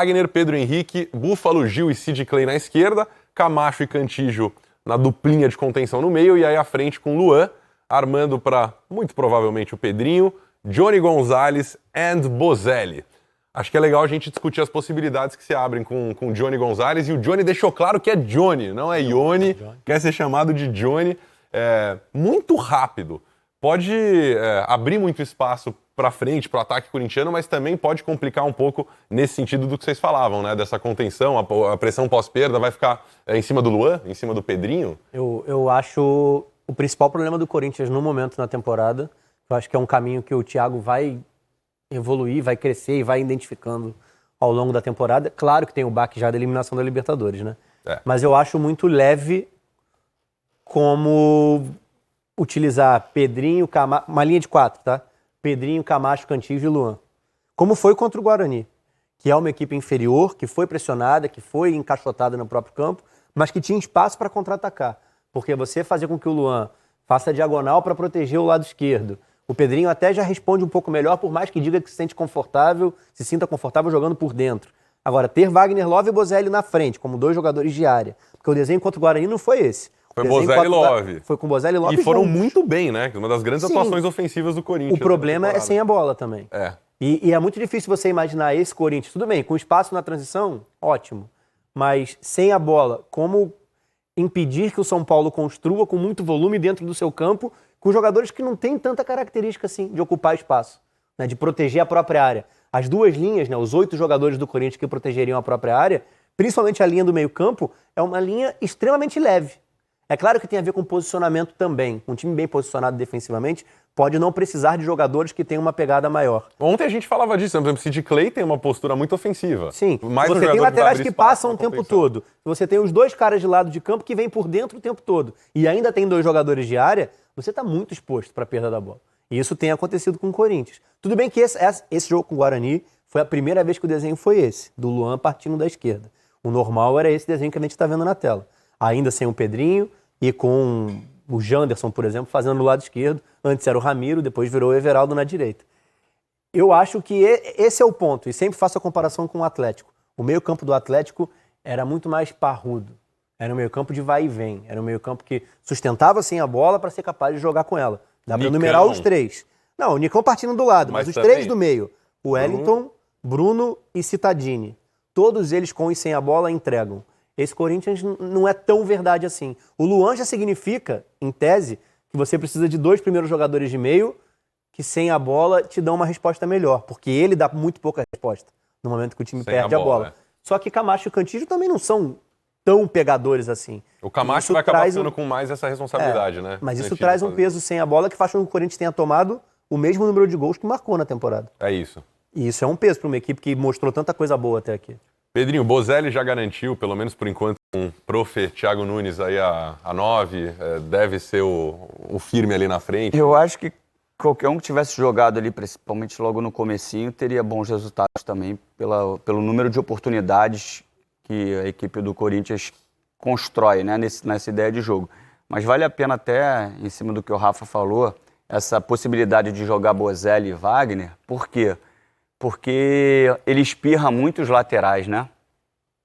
Wagner, Pedro Henrique, Búfalo, Gil e Sid Clay na esquerda, Camacho e Cantillo na duplinha de contenção no meio, e aí à frente com Luan, armando para, muito provavelmente, o Pedrinho, Johnny Gonzalez e Bozelli. Acho que é legal a gente discutir as possibilidades que se abrem com Johnny Gonzalez, e o Johnny deixou claro que é Johnny, não é Ione, quer ser chamado de Johnny. Muito rápido. Pode abrir muito espaço para frente, para o ataque corintiano, mas também pode complicar um pouco nesse sentido do que vocês falavam, né? Dessa contenção, a pressão pós-perda vai ficar em cima do Luan, em cima do Pedrinho? Eu acho o principal problema do Corinthians no momento na temporada, eu acho que é um caminho que o Thiago vai evoluir, vai crescer e vai identificando ao longo da temporada. Claro que tem o baque já da eliminação da Libertadores, né? Mas eu acho muito leve como utilizar Pedrinho, Camacho, uma linha de 4, tá? Pedrinho, Camacho, Cantillo e Luan. Como foi contra o Guarani, que é uma equipe inferior, que foi pressionada, que foi encaixotada no próprio campo, mas que tinha espaço para contra-atacar. Porque você fazer com que o Luan faça diagonal para proteger o lado esquerdo. O Pedrinho até já responde um pouco melhor, por mais que diga que se sente confortável, se sinta confortável jogando por dentro. Agora, ter Wagner Love e Bozelli na frente, como dois jogadores de área. Porque o desenho contra o Guarani não foi esse. Foi Bozelli e Love. Foi com Bozelli e Love. E foram muito bem, né? Uma das grandes atuações ofensivas do Corinthians. O problema é sem a bola também. E é muito difícil você imaginar esse Corinthians. Tudo bem, com espaço na transição, ótimo. Mas sem a bola, como impedir que o São Paulo construa com muito volume dentro do seu campo, com jogadores que não têm tanta característica assim de ocupar espaço, né, de proteger a própria área. As duas linhas, né, os 8 jogadores do Corinthians que protegeriam a própria área, principalmente a linha do meio-campo, é uma linha extremamente leve. É claro que tem a ver com posicionamento também. Um time bem posicionado defensivamente pode não precisar de jogadores que tenham uma pegada maior. Ontem a gente falava disso, por exemplo, Sid Clay tem uma postura muito ofensiva. Sim, você tem laterais que passam o tempo todo. Você tem os dois caras de lado de campo que vêm por dentro o tempo todo. E ainda tem 2 jogadores de área, você está muito exposto para a perda da bola. E isso tem acontecido com o Corinthians. Tudo bem que esse jogo com o Guarani foi a primeira vez que o desenho foi esse, do Luan partindo da esquerda. O normal era esse desenho que a gente está vendo na tela. Ainda sem o Pedrinho e com o Janderson, por exemplo, fazendo do lado esquerdo. Antes era o Ramiro, depois virou o Everaldo na direita. Eu acho que esse é o ponto, e sempre faço a comparação com o Atlético. O meio-campo do Atlético era muito mais parrudo. Era um meio-campo de vai e vem. Era um meio-campo que sustentava sem a bola para ser capaz de jogar com ela. Dá para numerar os 3. Não, o Nicão partindo do lado, mas os 3 do meio. O Wellington, Bruno e Cittadini. Todos eles com e sem a bola entregam. Esse Corinthians não é tão verdade assim. O Luan já significa, em tese, que você precisa de 2 primeiros jogadores de meio que sem a bola te dão uma resposta melhor, porque ele dá muito pouca resposta no momento que o time perde a bola. Só que Camacho e Cantillo também não são tão pegadores assim. O Camacho vai acabar ficando com mais essa responsabilidade, né? Mas isso traz um peso sem a bola que faz com que o Corinthians tenha tomado o mesmo número de gols que marcou na temporada. É isso. E isso é um peso para uma equipe que mostrou tanta coisa boa até aqui. Pedrinho, Bozelli já garantiu, pelo menos por enquanto, com o prof. Thiago Nunes aí a 9, deve ser o firme ali na frente. Eu acho que qualquer um que tivesse jogado ali, principalmente logo no comecinho, teria bons resultados também pelo número de oportunidades que a equipe do Corinthians constrói, né, nessa ideia de jogo. Mas vale a pena até, em cima do que o Rafa falou, essa possibilidade de jogar Bozelli e Wagner. Por quê? Porque ele espirra muito os laterais, né?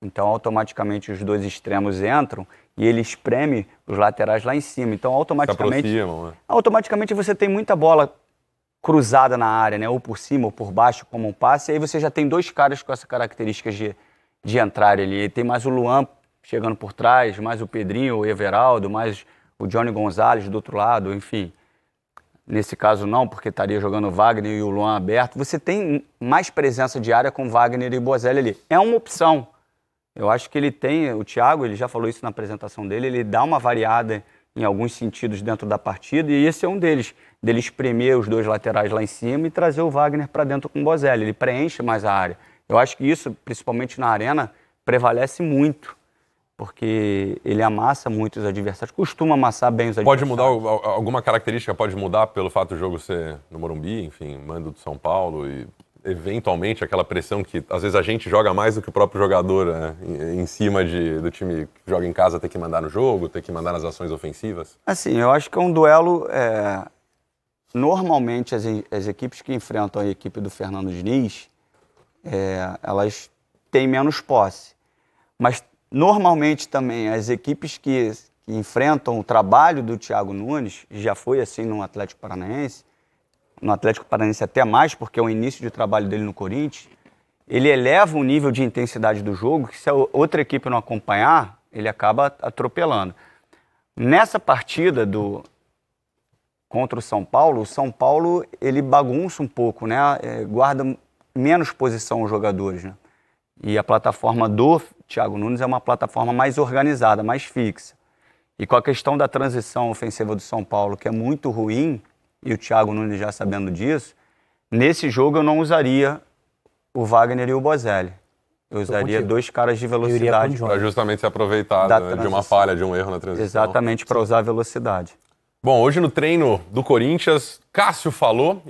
Então, automaticamente, os 2 extremos entram e ele espreme os laterais lá em cima. Então, automaticamente você tem muita bola cruzada na área, né? Ou por cima ou por baixo, como um passe. E aí você já tem 2 caras com essa característica de entrar ali. E tem mais o Luan chegando por trás, mais o Pedrinho, o Everaldo, mais o Johnny Gonzalez do outro lado, enfim. Nesse caso não, porque estaria jogando o Wagner e o Luan aberto. Você tem mais presença de área com Wagner e Bozelli ali. É uma opção. Eu acho que ele tem, o Thiago, ele já falou isso na apresentação dele, ele dá uma variada em alguns sentidos dentro da partida, e esse é um deles, dele espremer os 2 laterais lá em cima e trazer o Wagner para dentro com o Bozelli. Ele preenche mais a área. Eu acho que isso, principalmente na arena, prevalece muito, porque ele amassa muito os adversários, costuma amassar bem os adversários. Pode mudar, alguma característica pode mudar pelo fato do jogo ser no Morumbi, enfim, mando do São Paulo e eventualmente aquela pressão que às vezes a gente joga mais do que o próprio jogador, né, em cima do time que joga em casa ter que mandar no jogo, ter que mandar nas ações ofensivas? Assim, eu acho que é um duelo... Normalmente as equipes que enfrentam a equipe do Fernando Diniz, elas tem menos posse. Mas, normalmente, também, as equipes que enfrentam o trabalho do Thiago Nunes, já foi assim no Atlético Paranaense até mais, porque é o início de trabalho dele no Corinthians, ele eleva o nível de intensidade do jogo, que se a outra equipe não acompanhar, ele acaba atropelando. Nessa partida contra o São Paulo ele bagunça um pouco, né? Guarda menos posição os jogadores, né? E a plataforma do Thiago Nunes é uma plataforma mais organizada, mais fixa. E com a questão da transição ofensiva do São Paulo, que é muito ruim, e o Thiago Nunes já sabendo disso, nesse jogo eu não usaria o Wagner e o Bozelli. Eu usaria dois caras de velocidade. Para justamente se aproveitar de uma falha, de um erro na transição. Exatamente, para usar a velocidade. Bom, hoje no treino do Corinthians, Cássio falou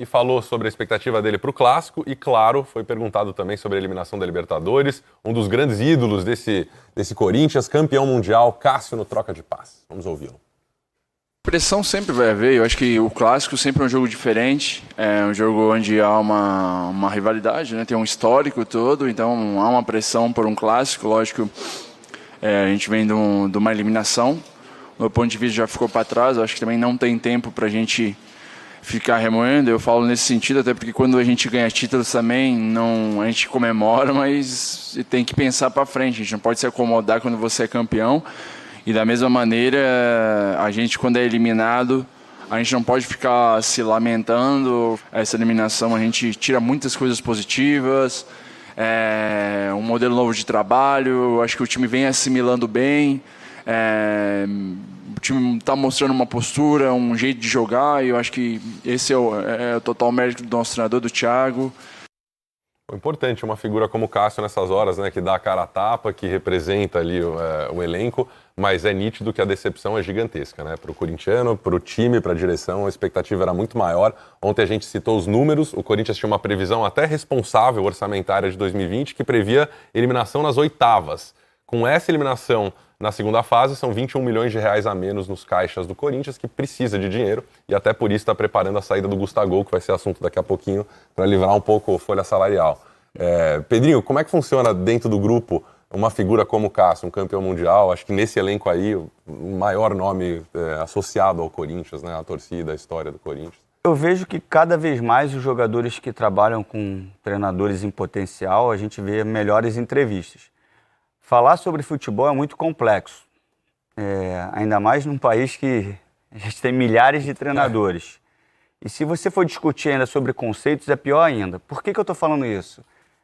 sobre a expectativa dele para o Clássico e, claro, foi perguntado também sobre a eliminação da Libertadores, um dos grandes ídolos desse Corinthians, campeão mundial, Cássio no troca de passe. Vamos ouvi-lo. Pressão sempre vai haver, eu acho que o Clássico sempre é um jogo diferente, é um jogo onde há uma rivalidade, né? Tem um histórico todo, então há uma pressão por um Clássico, lógico, a gente vem de uma eliminação, do meu ponto de vista já ficou para trás, eu acho que também não tem tempo para a gente ficar remoendo, eu falo nesse sentido, até porque quando a gente ganha títulos também, a gente comemora, mas tem que pensar para frente, a gente não pode se acomodar quando você é campeão. E da mesma maneira, a gente quando é eliminado, a gente não pode ficar se lamentando. Essa eliminação a gente tira muitas coisas positivas, um modelo novo de trabalho, acho que o time vem assimilando bem, o time está mostrando uma postura, um jeito de jogar, e eu acho que esse é o total mérito do nosso treinador, do Thiago. Importante uma figura como o Cássio nessas horas, né, que dá a cara a tapa, que representa ali o elenco, mas é nítido que a decepção é gigantesca, né? Para o corintiano, para o time, para a direção, a expectativa era muito maior. Ontem a gente citou os números, o Corinthians tinha uma previsão até responsável orçamentária de 2020 que previa eliminação nas oitavas. Com essa eliminação na segunda fase, são 21 milhões de reais a menos nos caixas do Corinthians, que precisa de dinheiro, e até por isso está preparando a saída do Gustavo, que vai ser assunto daqui a pouquinho, para livrar um pouco a folha salarial. Pedrinho, como é que funciona dentro do grupo uma figura como o Cássio, um campeão mundial? Acho que nesse elenco aí, o maior nome associado ao Corinthians, né, a torcida, a história do Corinthians. Eu vejo que cada vez mais os jogadores que trabalham com treinadores em potencial, a gente vê melhores entrevistas. Falar sobre futebol é muito complexo, ainda mais num país que a gente tem milhares de treinadores. E se você for discutir ainda sobre conceitos, é pior ainda. Por que eu estou falando isso?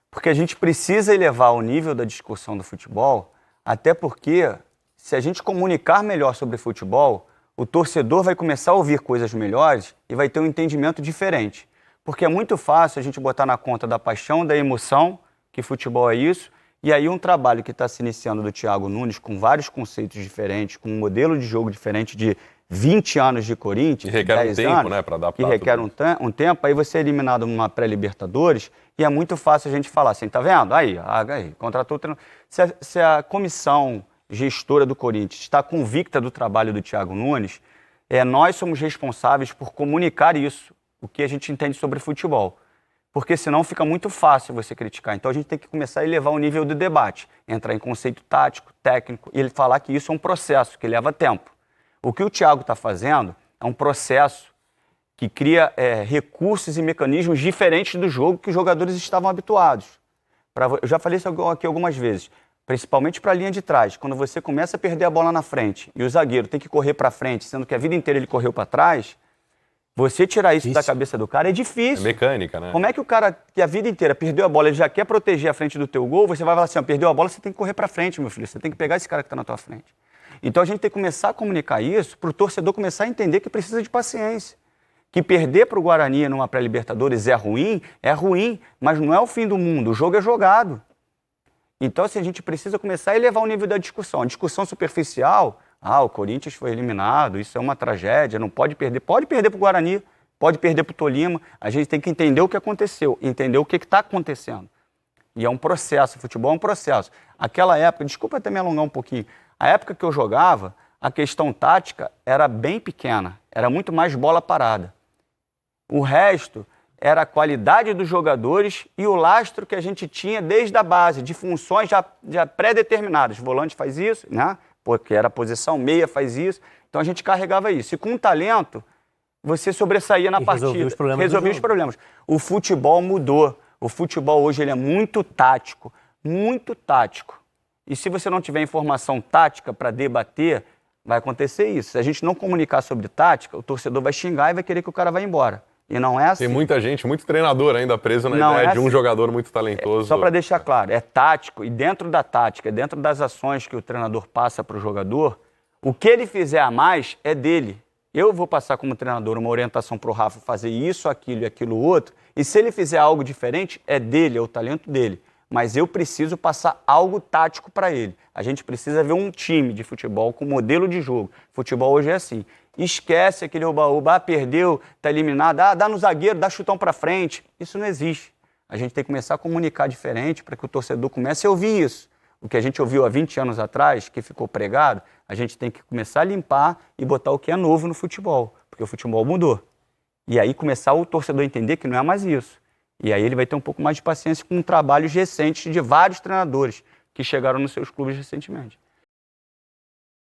Porque a gente precisa elevar o nível da discussão do futebol, até porque se a gente comunicar melhor sobre futebol, o torcedor vai começar a ouvir coisas melhores e vai ter um entendimento diferente. Porque é muito fácil a gente botar na conta da paixão, da emoção, que futebol é isso, e aí um trabalho que está se iniciando do Thiago Nunes, com vários conceitos diferentes, com um modelo de jogo diferente de 20 anos de Corinthians, e requer um tempo, né, para adaptar. Que requer um tempo, aí você é eliminado numa pré-Libertadores, e é muito fácil a gente falar assim, tá vendo? Aí, contratou o treinador. Se a comissão gestora do Corinthians está convicta do trabalho do Thiago Nunes, nós somos responsáveis por comunicar isso, o que a gente entende sobre futebol. Porque senão fica muito fácil você criticar. Então a gente tem que começar a elevar o nível do debate, entrar em conceito tático, técnico, e ele falar que isso é um processo, que leva tempo. O que o Thiago está fazendo é um processo que cria recursos e mecanismos diferentes do jogo que os jogadores estavam habituados. Eu já falei isso aqui algumas vezes, principalmente para a linha de trás. Quando você começa a perder a bola na frente e o zagueiro tem que correr para frente, sendo que a vida inteira ele correu para trás, você tirar isso da cabeça do cara é difícil. É mecânica, né? Como é que o cara que a vida inteira perdeu a bola, ele já quer proteger a frente do teu gol, você vai falar assim, perdeu a bola, você tem que correr para frente, meu filho. Você tem que pegar esse cara que está na tua frente. Então a gente tem que começar a comunicar isso para o torcedor começar a entender que precisa de paciência. Que perder para o Guarani numa pré-Libertadores é ruim, mas não é o fim do mundo. O jogo é jogado. Então assim, a gente precisa começar a elevar o nível da discussão. A discussão superficial... o Corinthians foi eliminado, isso é uma tragédia, não pode perder. Pode perder para o Guarani, pode perder para o Tolima. A gente tem que entender o que aconteceu, entender o que está acontecendo. E é um processo, o futebol é um processo. Aquela época, desculpa até me alongar um pouquinho, a época que eu jogava, a questão tática era bem pequena, era muito mais bola parada. O resto era a qualidade dos jogadores e o lastro que a gente tinha desde a base, de funções já pré-determinadas. Volante faz isso, né? Porque era a posição, meia faz isso. Então a gente carregava isso. E com talento, você sobressaía na partida. Resolvia os problemas. O futebol mudou. O futebol hoje ele é muito tático. Muito tático. E se você não tiver informação tática para debater, vai acontecer isso. Se a gente não comunicar sobre tática, o torcedor vai xingar e vai querer que o cara vá embora. E não é assim. Tem muita gente, muito treinador ainda preso na ideia de um jogador muito talentoso. Só para deixar claro, é tático. E dentro da tática, dentro das ações que o treinador passa para o jogador, o que ele fizer a mais é dele. Eu vou passar como treinador uma orientação para o Rafa fazer isso, aquilo e aquilo outro. E se ele fizer algo diferente, é dele, é o talento dele. Mas eu preciso passar algo tático para ele. A gente precisa ver um time de futebol com modelo de jogo. Futebol hoje é assim. Esquece aquele oba-oba, perdeu, está eliminado, dá no zagueiro, dá chutão para frente. Isso não existe. A gente tem que começar a comunicar diferente para que o torcedor comece a ouvir isso. O que a gente ouviu há 20 anos atrás, que ficou pregado, a gente tem que começar a limpar e botar o que é novo no futebol, porque o futebol mudou. E aí começar o torcedor a entender que não é mais isso. E aí ele vai ter um pouco mais de paciência com trabalhos recentes de vários treinadores que chegaram nos seus clubes recentemente.